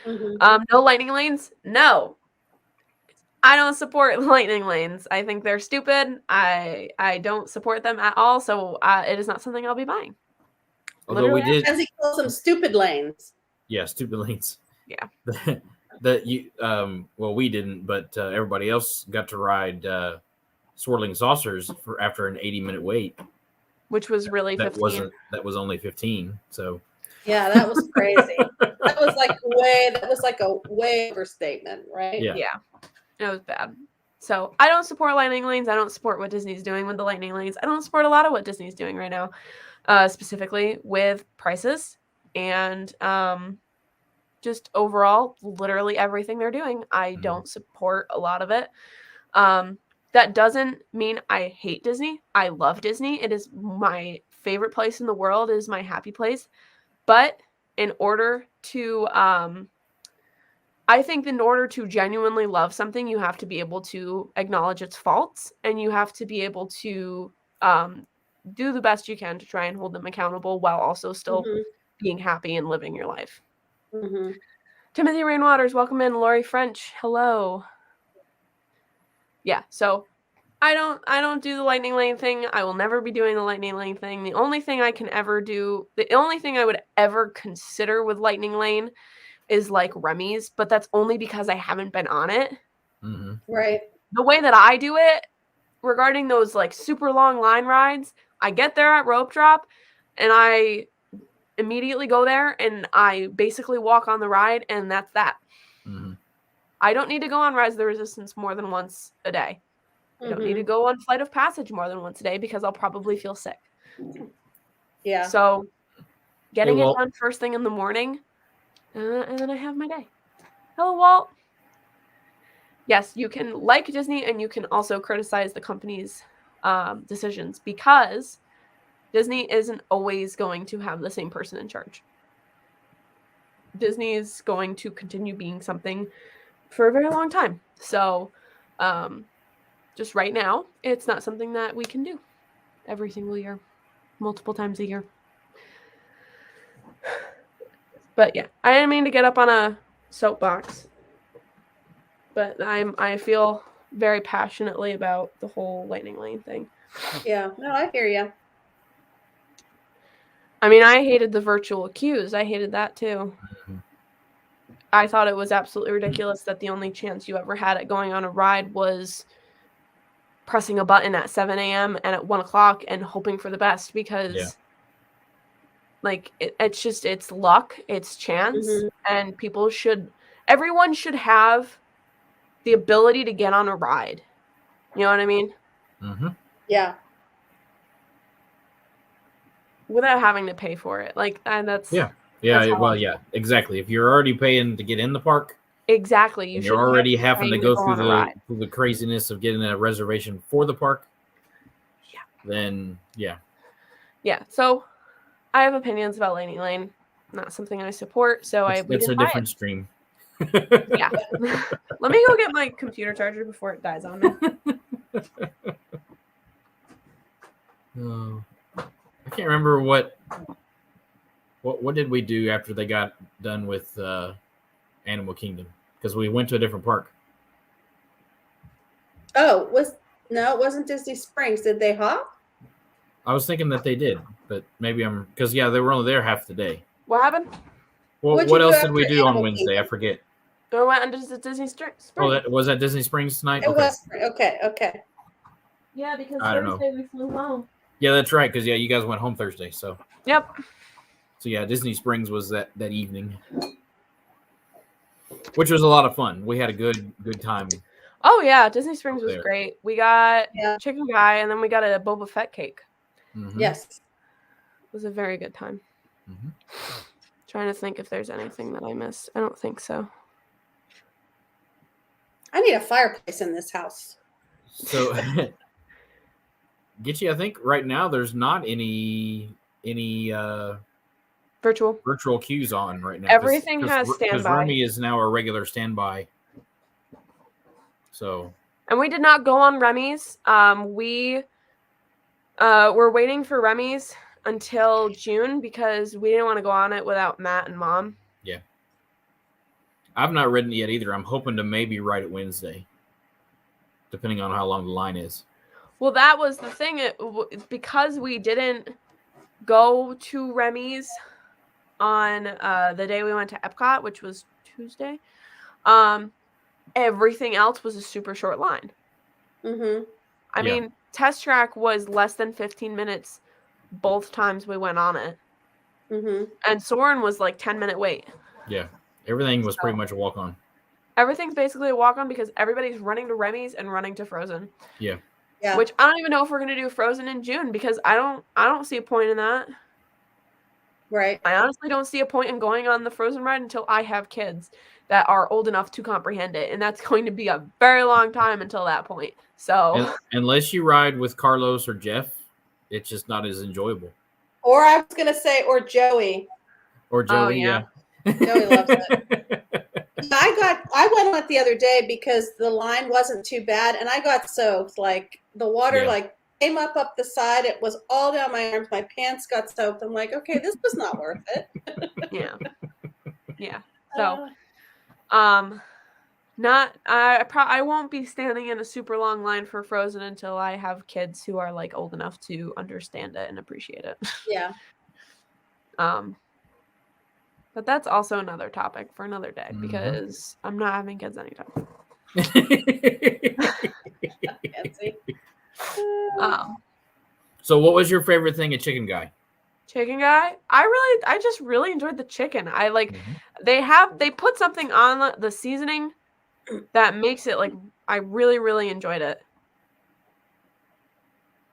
No lightning lanes? No. I don't support lightning lanes. I think they're stupid. I don't support them at all, so it is not something I'll be buying. Although literally, we did, as he calls them, stupid lanes. Yeah, stupid lanes. Yeah. Well, we didn't, but everybody else got to ride swirling saucers after an 80-minute wait, which was really 15. That was only 15. So yeah, that was crazy. that was like a way overstatement, right? Yeah. It was bad. So I don't support lightning lanes. I don't support what Disney's doing with the lightning lanes. I don't support a lot of what Disney's doing right now, specifically with prices and just overall, literally everything they're doing. I don't support a lot of it. That doesn't mean I hate Disney. I love Disney. It is my favorite place in the world. It is my happy place. But in order to I think in order to genuinely love something, you have to be able to acknowledge its faults, and you have to be able to do the best you can to try and hold them accountable while also still being happy and living your life. Timothy Rainwaters, welcome in. Lori French, hello. Yeah, so I don't do the lightning lane thing. I will never be doing the lightning lane thing. The only thing I can ever do, the only thing I would ever consider with lightning lane is like Remy's, but that's only because I haven't been on it. Right. The way that I do it regarding those like super long line rides, I get there at Rope Drop and I immediately go there and I basically walk on the ride, and that's that. I don't need to go on Rise of the Resistance more than once a day. I don't need to go on Flight of Passage more than once a day because I'll probably feel sick. Yeah. So getting it done first thing in the morning, and then I have my day. Hello, Walt. Yes, you can like Disney, and you can also criticize the company's decisions, because Disney isn't always going to have the same person in charge. Disney is going to continue being something for a very long time. So just right now, it's not something that we can do every single year, multiple times a year. But yeah, I didn't mean to get up on a soapbox, but I feel very passionately about the whole lightning lane thing. Yeah, no, I hear you. I mean, I hated the virtual queues. I hated that too. I thought it was absolutely ridiculous that the only chance you ever had at going on a ride was pressing a button at 7 a.m. and at 1 o'clock and hoping for the best, because like it's luck, it's chance, and everyone should have the ability to get on a ride. You know what I mean? Yeah. Without having to pay for it. Like, and that's well, exactly. If you're already paying to get in the park, exactly, you're already having to go through the craziness of getting a reservation for the park. Then so I have opinions about Lightning Lane. Not something I support, so it's a different stream. Yeah. Let me go get my computer charger before it dies on me. I can't remember what did we do after they got done with Animal Kingdom, because we went to a different park. Oh, it wasn't Disney Springs. Did they hop? I was thinking that they did, but maybe because they were only there half the day. What happened? Well, What'd what you do else did we after do on Animal Wednesday? I Kingdom? forget. I went under Disney Springs. Oh, was that Disney Springs tonight? It was. Okay. Yeah, because I don't know. Thursday we flew home. Yeah, that's right. Because you guys went home Thursday. So. Yep. So yeah, Disney Springs was that evening, which was a lot of fun. We had a good time. Oh yeah, Disney Springs was great. We got chicken guy, and then we got a Boba Fett cake. Mm-hmm. Yes, it was a very good time. Mm-hmm. Trying to think if there's anything that I missed. I don't think so. I need a fireplace in this house. So, Gitchy, I think right now there's not any virtual queues on right now. Everything has standby. Because Remy is now a regular standby. So. And we did not go on Remy's. We were waiting for Remy's until June because we didn't want to go on it without Matt and Mom. Yeah. I've not ridden it yet either. I'm hoping to maybe ride it Wednesday, depending on how long the line is. Well, that was the thing. Because we didn't go to Remy's on the day we went to Epcot, which was Tuesday, everything else was a super short line. Mm-hmm. I mean, Test Track was less than 15 minutes both times we went on it. Mm-hmm. And Soarin' was like 10-minute wait. Yeah. Everything was pretty much a walk-on. Everything's basically a walk-on because everybody's running to Remy's and running to Frozen. Yeah. Which I don't even know if we're going to do Frozen in June because I don't see a point in that. Right. I honestly don't see a point in going on the Frozen ride until I have kids that are old enough to comprehend it. And that's going to be a very long time until that point. So unless you ride with Carlos or Jeff, it's just not as enjoyable. Or I was going to say, or Joey. Or Joey, yeah. Joey loves it. I went on it the other day because the line wasn't too bad, and I got soaked. Like the water, came up the side. It was all down my arms. My pants got soaked. I'm like, okay, this was not worth it. Yeah. So, I won't be standing in a super long line for Frozen until I have kids who are like old enough to understand it and appreciate it. Yeah. But that's also another topic for another day because I'm not having kids anytime. So what was your favorite thing at Chicken Guy? Chicken Guy? I just really enjoyed the chicken. I like they put something on the seasoning that makes it like I really, really enjoyed it.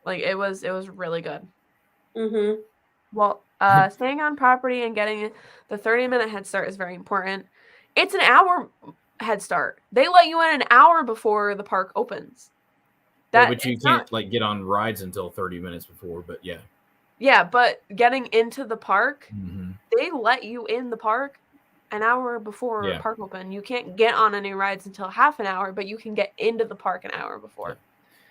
Like it was really good. Mm-hmm. Well, staying on property and getting the 30-minute head start is very important. It's an hour head start. They let you in an hour before the park opens. But you can't get on rides until 30 minutes before, but yeah. Yeah, but getting into the park, they let you in the park an hour before park open. You can't get on any rides until half an hour, but you can get into the park an hour before.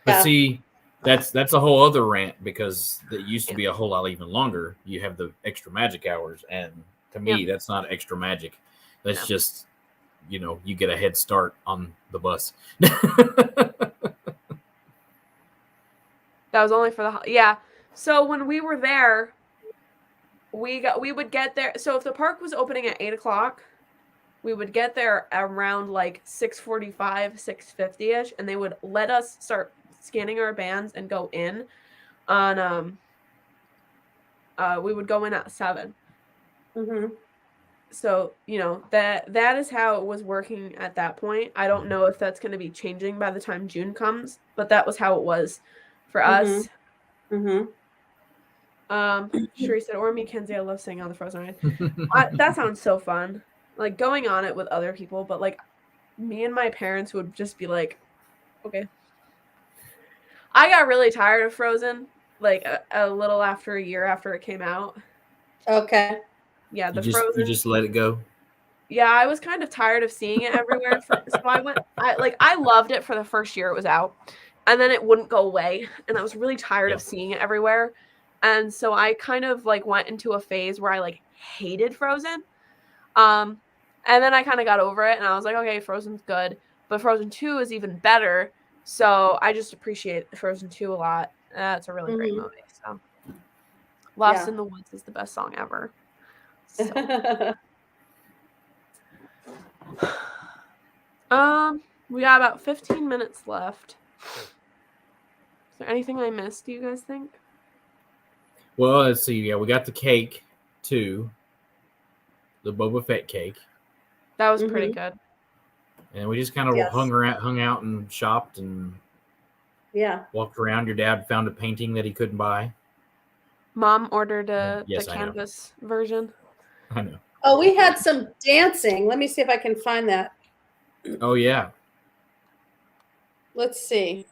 But see, that's a whole other rant because it used to be a whole lot even longer. You have the extra magic hours, and to me, that's not extra magic. That's just, you get a head start on the bus. That was only for the So when we were there, we would get there. So if the park was opening at 8:00, we would get there around like 6:45, 6:50ish, and they would let us start scanning our bands and go in on we would go in at 7. So that is how it was working at that point. I don't know if that's going to be changing by the time June comes, but that was how it was for us. Sheree said, or me, Kenzie, I love singing on the Frozen ride. That sounds so fun. Like going on it with other people, but like me and my parents would just be like, okay. I got really tired of Frozen, like a little after a year after it came out. Okay. Yeah, Frozen. You just let it go. Yeah, I was kind of tired of seeing it everywhere. So I loved it for the first year it was out, and then it wouldn't go away, and I was really tired of seeing it everywhere. And so I kind of like went into a phase where I like hated Frozen. And then I kind of got over it and I was like, okay, Frozen's good, but Frozen 2 is even better. So I just appreciate Frozen 2 a lot. That's a really great movie. So Lost Yeah. in the Woods is the best song ever. So. We got about 15 minutes left. Is there anything I missed, do you guys think? Well, let's see. Yeah, we got the cake too. The Boba Fett cake. That was pretty good. And we just kind of hung out and shopped and walked around. Your dad found a painting that he couldn't buy. Mom ordered the Yes, canvas version. I know. Oh, we had some dancing. Let me see if I can find that. Oh, yeah. Let's see.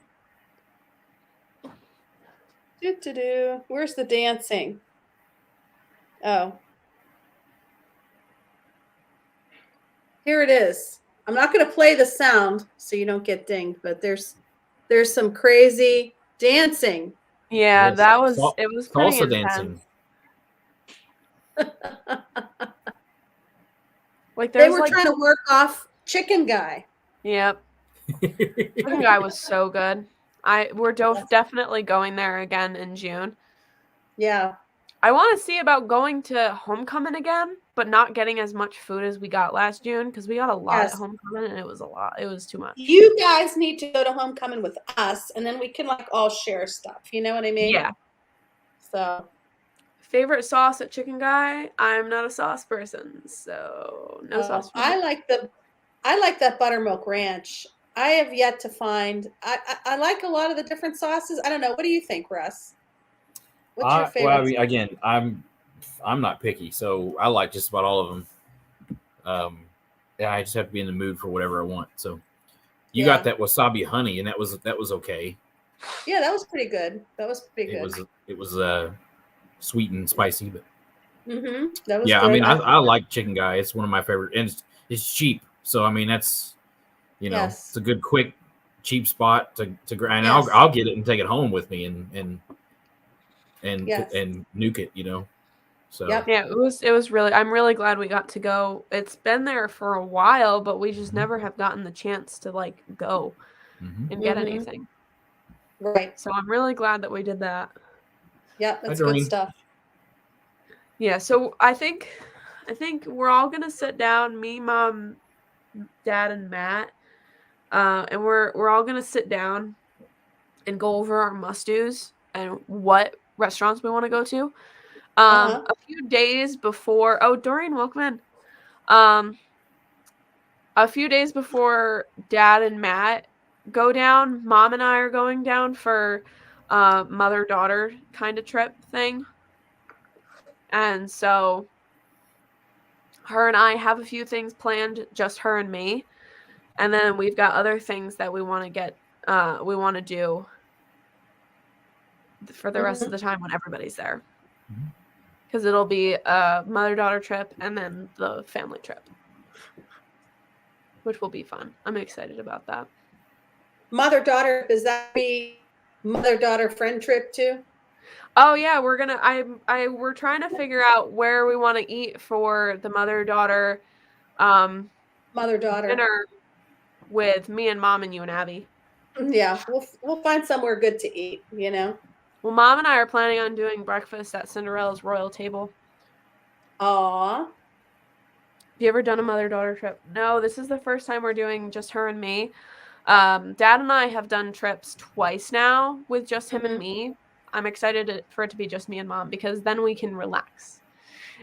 Where's the dancing? Oh. Here it is. I'm not going to play the sound so you don't get dinged, but there's some crazy dancing. Yeah, Yes. that was it was pretty salsa intense. dancing. Like they were trying to work off Chicken Guy. Yep. Chicken Guy was so good. We're definitely going there again in June. Yeah. I want to see about going to Homecoming again, but not getting as much food as we got last June because we got a lot at Homecoming and it was a lot. It was too much. You guys need to go to Homecoming with us and then we can like all share stuff. You know what I mean? Yeah. So. Favorite sauce at Chicken Guy? I'm not a sauce person, so no sauce. I like that buttermilk ranch. I have yet to find. I like a lot of the different sauces. I don't know. What do you think, Russ? What's your favorite? Well, I mean, again, I'm not picky, so I like just about all of them. Yeah, I just have to be in the mood for whatever I want. So, you got that wasabi honey, and that was okay. Yeah, that was pretty good. It was sweet and spicy, but that was good. I mean, I like Chicken Guy. It's one of my favorite, and it's cheap. So, I mean, that's it's a good, quick, cheap spot to grind. Yes. I'll get it and take it home with me and nuke it. So yeah, it was really. I'm really glad we got to go. It's been there for a while, but we just never have gotten the chance to like go and get anything. Right. So I'm really glad that we did that. Yeah, that's good stuff. Yeah, so I think we're all gonna sit down, me, Mom, Dad, and Matt, and we're all gonna sit down and go over our must-dos and what restaurants we want to go to. A few days before, Dorian, welcome in. A few days before Dad and Matt go down, Mom and I are going down for mother-daughter kind of trip thing. And so her and I have a few things planned, just her and me. And then we've got other things that we want to do for the rest of the time when everybody's there. Because it'll be a mother-daughter trip and then the family trip, which will be fun. I'm excited about that. Mother-daughter, does that be mother-daughter friend trip too? Oh yeah, we're trying to figure out where we want to eat for the mother-daughter dinner with me and Mom and you and Abby. Yeah, we'll find somewhere good to eat, Well, Mom and I are planning on doing breakfast at Cinderella's Royal Table. Aww. Have you ever done a mother-daughter trip? No, this is the first time we're doing just her and me. Dad and I have done trips twice now with just him and me. I'm excited for it to be just me and Mom because then we can relax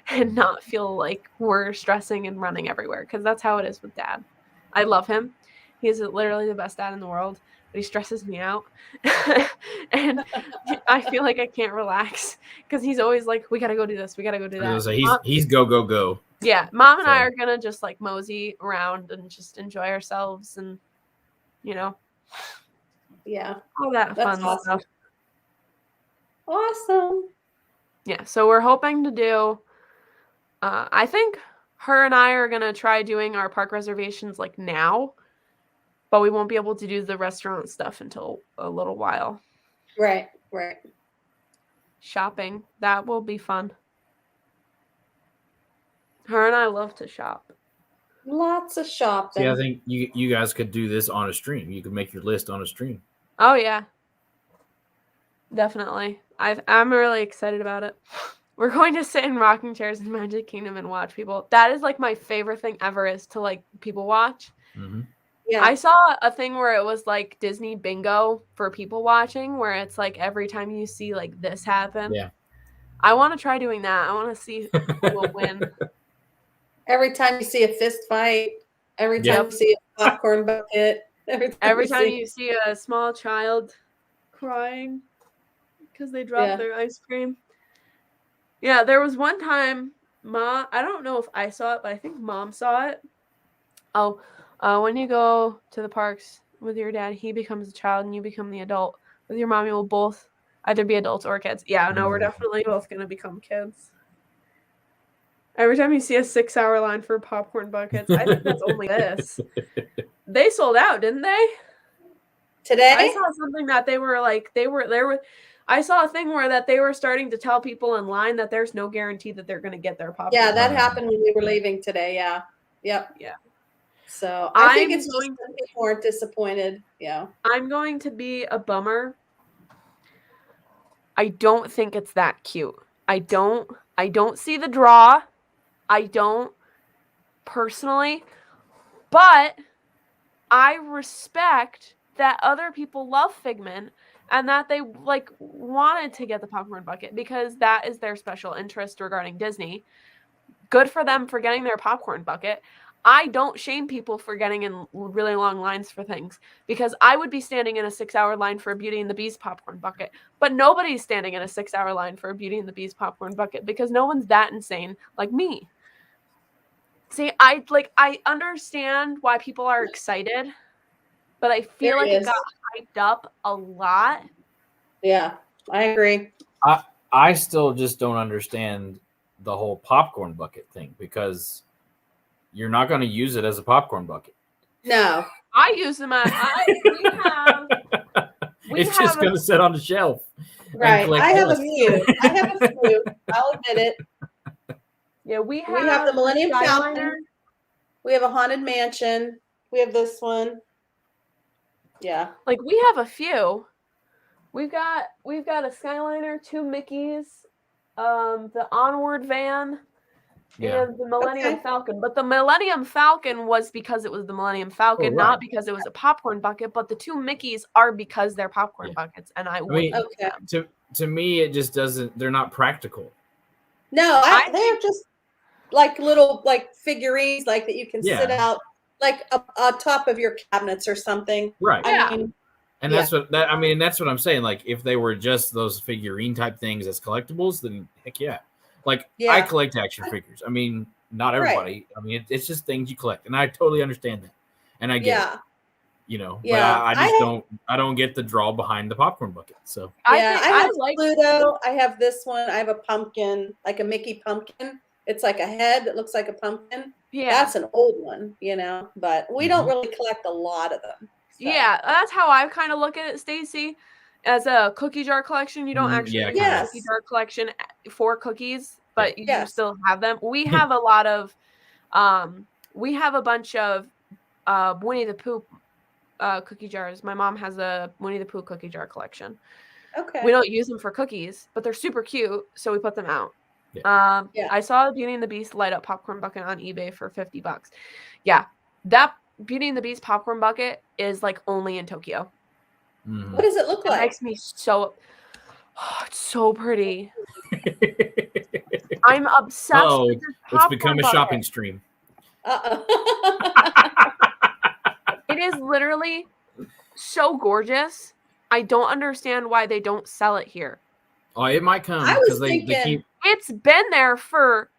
and not feel like we're stressing and running everywhere because that's how it is with Dad. I love him. He's literally the best dad in the world, but he stresses me out. And I feel like I can't relax because he's always like, we got to go do this. We got to go do that. So he's go. Yeah. Mom and I are going to just like mosey around and just enjoy ourselves and, yeah, all that fun stuff. Awesome. Yeah. So we're hoping to do, I think her and I are going to try doing our park reservations like now, but we won't be able to do the restaurant stuff until a little while. Right. Shopping. That will be fun. Her and I love to shop. Lots of shopping. Yeah, I think you guys could do this on a stream. You could make your list on a stream. Oh, yeah. Definitely. I'm really excited about it. We're going to sit in rocking chairs in Magic Kingdom and watch people. That is like my favorite thing ever, is to like people watch. Mm-hmm. Yeah. I saw a thing where it was like Disney bingo for people watching, where it's like every time you see like this happen. Yeah. I want to try doing that. I want to see who will win. Every time you see a fist fight, every time you see a popcorn bucket, every time you see a small child crying because they dropped their ice cream. Yeah, there was one time, Mom, I don't know if I saw it, but I think Mom saw it. Oh, when you go to the parks with your dad, he becomes a child and you become the adult. With your mom, you will both either be adults or kids. Yeah, no, we're definitely both going to become kids. Every time you see a 6-hour line for popcorn buckets, I think that's only this. They sold out, didn't they? Today? I saw something that they were I saw a thing where that they were starting to tell people in line that there's no guarantee that they're going to get their popcorn. Yeah, that happened when we were leaving today. Yeah. Yep. Yeah. So I think it's just that people aren't disappointed. Yeah. I'm going to be a bummer. I don't think it's that cute. I don't see the draw. I don't personally, but I respect that other people love Figment and that they like wanted to get the popcorn bucket because that is their special interest regarding Disney. Good for them for getting their popcorn bucket. I don't shame people for getting in really long lines for things because I would be standing in a 6-hour line for a Beauty and the Beast popcorn bucket, but nobody's standing in a 6-hour line for a Beauty and the Beast popcorn bucket because no one's that insane like me. See, I understand why people are excited, but I feel like it got hyped up a lot. Yeah, I agree. I still just don't understand the whole popcorn bucket thing because you're not going to use it as a popcorn bucket. No. I use them as It's just going to sit on the shelf. Right. I have a few. I'll admit it. Yeah, we have the Millennium Falcon. We have a Haunted Mansion. We have this one. Yeah. Like we have a few. We've got a Skyliner, 2 Mickeys, the Onward van, and the Millennium Falcon. But the Millennium Falcon was because it was the Millennium Falcon, not because it was a popcorn bucket. But the 2 Mickeys are because they're popcorn buckets, and I mean, to me, it just doesn't. They're not practical. No, they're just like little figurines, like that you can sit out like a top of your cabinets or something. Right. I mean, and that's what that's what I'm saying. Like if they were just those figurine type things as collectibles, then heck yeah. Like I collect action figures. I mean, not everybody. Right. I mean, it's just things you collect, and I totally understand that, and I get it. You know, but I just don't get the draw behind the popcorn bucket. So I have Pluto. I have this one. I have a pumpkin, like a Mickey pumpkin. It's like a head that looks like a pumpkin. Yeah, that's an old one, but we don't really collect a lot of them. So. Yeah, that's how I kind of look at it, Stacy. As a cookie jar collection, you don't actually have a cookie jar collection for cookies, but you do still have them. We have a lot of, we have a bunch of Winnie the Pooh cookie jars. My mom has a Winnie the Pooh cookie jar collection. Okay. We don't use them for cookies, but they're super cute, so we put them out. I saw Beauty and the Beast light up popcorn bucket on eBay for $50. Yeah, that Beauty and the Beast popcorn bucket is like only in Tokyo. Mm-hmm. What does it look like? It makes me so it's so pretty. I'm obsessed with this popcorn it's become a bucket. shopping stream. It is literally so gorgeous. I don't understand why they don't sell it here. Oh, it might come because they keep. It's been there for,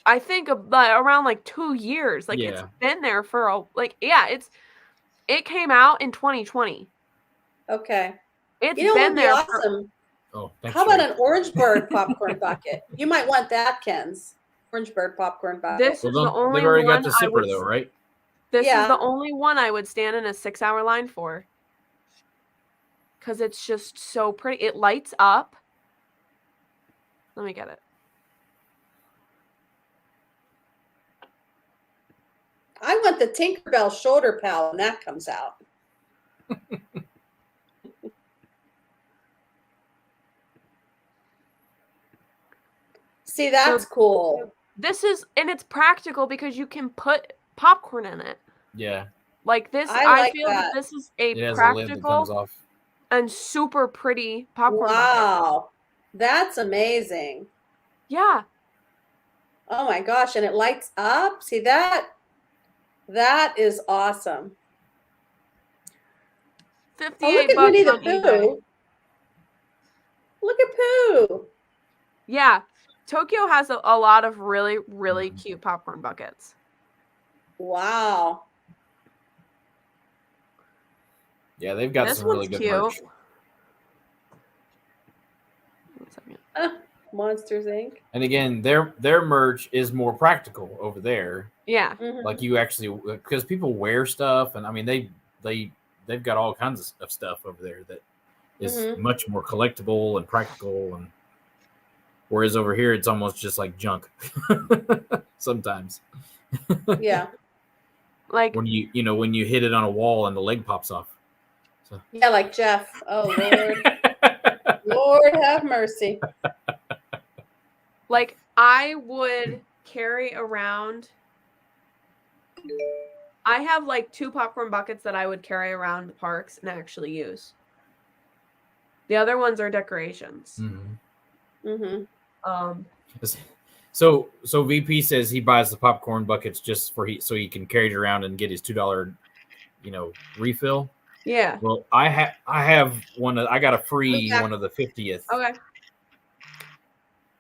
I think, around like 2 years. Like it's been there for it came out in 2020. Okay, it's been there. Awesome. How about an Orangeburg popcorn bucket? You might want that, Ken's Orangeburg popcorn bucket. This is the only they've already one got the zipper though, right? This is the only one I would stand in a 6-hour line for. Because it's just so pretty. It lights up. Let me get it. I want the Tinkerbell shoulder pal when that comes out. See, that's cool. This is, and it's practical because you can put popcorn in it. Yeah. Like this, I I like feel that this is It a has a lid that comes practical off. and super pretty popcorn bucket. Wow. That's amazing. Yeah. Oh my gosh, and it lights up. See that is awesome. 58 Oh, look at bucks Winnie the on eBay. Pooh. Look at Pooh. Yeah. Tokyo has a lot of really, really cute popcorn buckets. Wow. Yeah, they've got This some really one's good cute. merch. 1 second. Monsters Inc. And again, their merch is more practical over there. Yeah. Like you actually, because people wear stuff, and I mean they've got all kinds of stuff over there that is much more collectible and practical, and whereas over here it's almost just like junk sometimes. Yeah. Like when you hit it on a wall and the leg pops off. So. Yeah, like Jeff. Oh Lord. Lord have mercy. Like I would carry around. I have like 2 popcorn buckets that I would carry around the parks and actually use. The other ones are decorations. So VP says he buys the popcorn buckets just so he can carry it around and get his $2, refill. Yeah. Well, I have one. I got a free one of the 50th. Okay.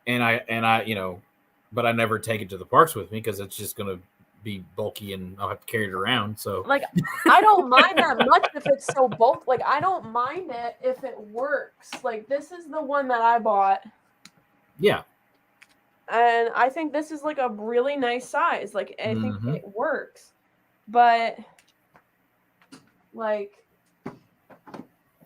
And I but I never take it to the parks with me because it's just gonna be bulky and I'll have to carry it around. So like I don't mind that much if it's so bulky. Like I don't mind it if it works. Like this is the one that I bought. Yeah. And I think this is like a really nice size. Like I think it works. But like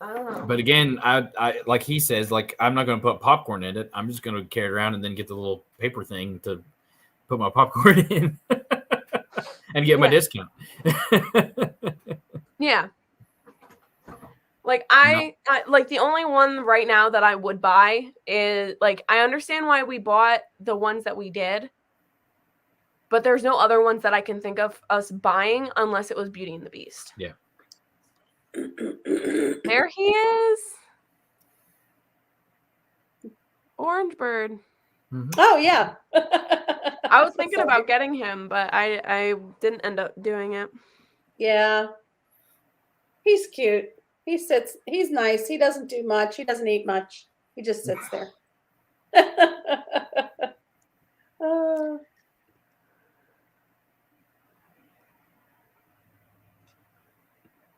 I don't know. But again, I like he says, like I'm not gonna put popcorn in it. I'm just gonna carry it around and then get the little paper thing to put my popcorn in and get my discount. Yeah. Like I like the only one right now that I would buy is like I understand why we bought the ones that we did, but there's no other ones that I can think of us buying unless it was Beauty and the Beast. Yeah. There he is. Orange Bird. Oh yeah. I was thinking about getting him, but I didn't end up doing it. Yeah. He's cute. He's nice. He doesn't do much. He doesn't eat much. He just sits there.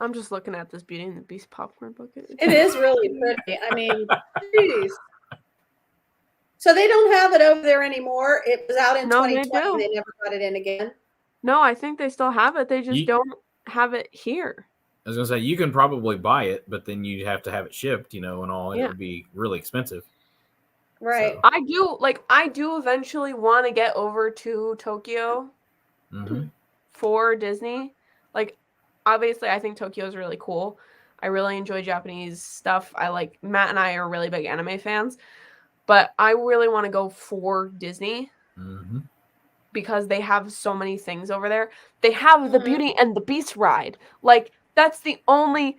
I'm just looking at this Beauty and the Beast popcorn bucket. It is really pretty. I mean, geez. So they don't have it over there anymore. It was out in 2020. They never got it in again. No, I think they still have it. They just don't have it here. I was gonna say you can probably buy it, but then you have to have it shipped, and all, and it would be really expensive. Right. So. I do eventually want to get over to Tokyo for Disney. Like, obviously, I think Tokyo is really cool. I really enjoy Japanese stuff. Matt and I are really big anime fans, but I really want to go for Disney because they have so many things over there. They have the Beauty and the Beast ride. Like, that's the only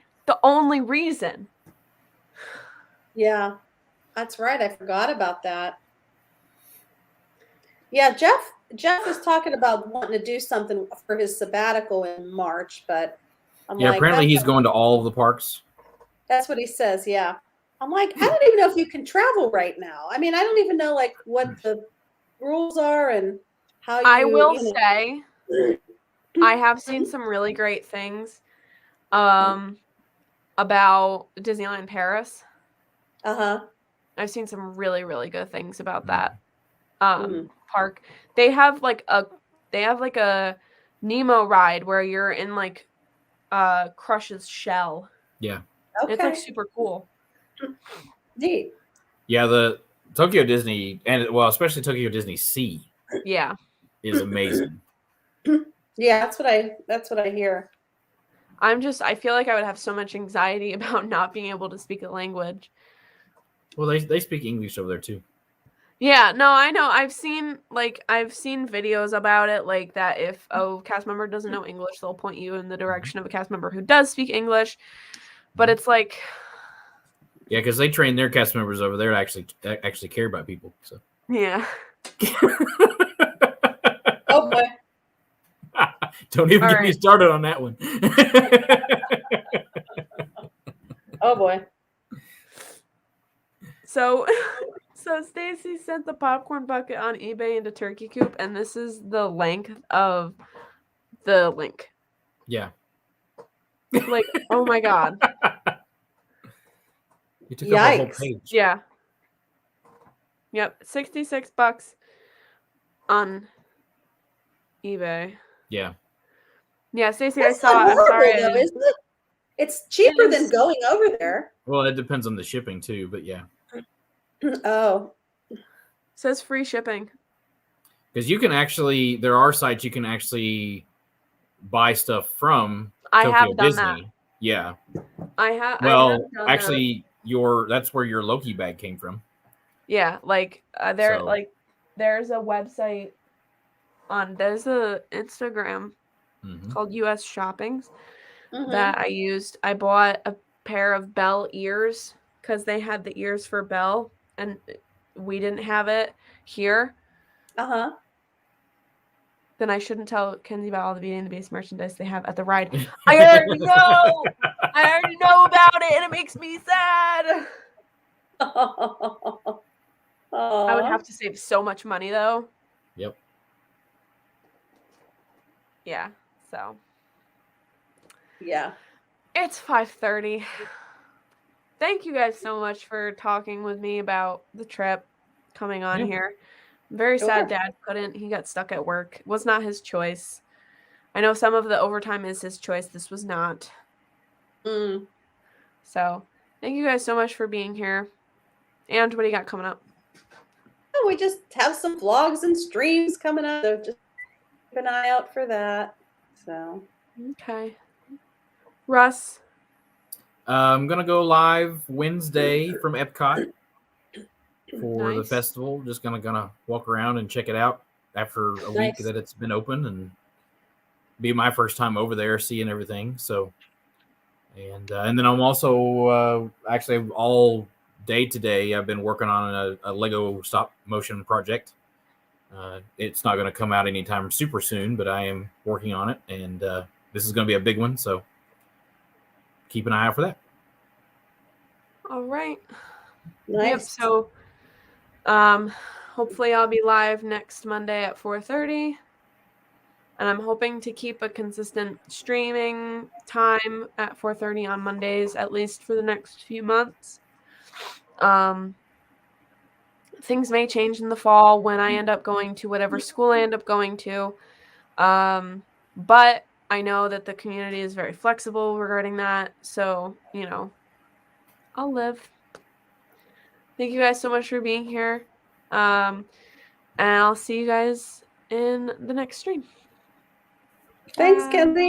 reason. Yeah, that's right. I forgot about that. Yeah, Jeff is talking about wanting to do something for his sabbatical in March, but apparently he's going to all of the parks. That's what he says. Yeah, I'm like, I don't even know if you can travel right now. I mean, I don't even know like what the rules are and how you. I will say, I have seen some really great things about Disneyland Paris. I've seen some really, really good things about that park. They have like a Nemo ride where you're in like Crush's shell. Yeah. Okay. It's like super cool. Neat. Yeah, the Tokyo Disney especially Tokyo Disney Sea. Yeah. Is amazing. Yeah, that's what I hear. I feel like I would have so much anxiety about not being able to speak the language. Well, they speak English over there too. Yeah, no, I know. I've seen videos about it, like that if a cast member doesn't know English, they'll point you in the direction of a cast member who does speak English. But it's like, yeah, because they train their cast members over there to actually care about people. So yeah. Oh boy. Don't even All get me right. started on that one. Oh boy. So Stacy sent the popcorn bucket on eBay into Turkey Coop, and this is the length of the link. Yeah. Like, oh my god. You took up a whole Yikes. page. Yeah. Yep, $66 on eBay. Yeah. Yeah, Stacey, I That's saw not it. I'm sorry. horrible, though, isn't it? It's cheaper than is. going over there. Well, it depends on the shipping too, but yeah. Oh. Says free shipping. Because you can actually, there are sites you can actually buy stuff from I Tokyo have done Disney. that. Yeah. I have Well, done actually, that's where your Loki bag came from. Yeah, like So- there's a website there's a Instagram Mhm. called US Shoppings Mhm. that I used. I bought a pair of Belle ears because they had the ears for Belle and we didn't have it here. Uh-huh. Then I shouldn't tell Kenzie about all the Beauty and the Beast merchandise they have at the ride. I already know! I already know about it and it makes me sad. I would have to save so much money though. Yep. Yeah, so. Yeah. It's 5:30. Thank you guys so much for talking with me about the trip coming on Yeah. here. I'm very sad Sure. Dad couldn't. He got stuck at work. It was not his choice. I know some of the overtime is his choice. This was not. Mm. So, thank you guys so much for being here. And what do you got coming up? Oh, we just have some vlogs and streams coming up, so just keep an eye out for that. So. Okay. Russ. I'm gonna go live Wednesday from Epcot for the Nice. festival. Just gonna walk around and check it out after a week Nice. that it's been open, and be my first time over there seeing everything. So, and then I'm also actually all day today I've been working on a Lego stop motion project. It's not going to come out anytime super soon, but I am working on it, and this is going to be a big one. So keep an eye out for that. All right. Nice. Yep. So, hopefully I'll be live next Monday at 4:30. And I'm hoping to keep a consistent streaming time at 4:30 on Mondays, at least for the next few months. Things may change in the fall when I end up going to whatever school I end up going to. But I know that the community is very flexible regarding that. So, I'll live. Thank you guys so much for being here. And I'll see you guys in the next stream. Thanks, Bye. Kenzie.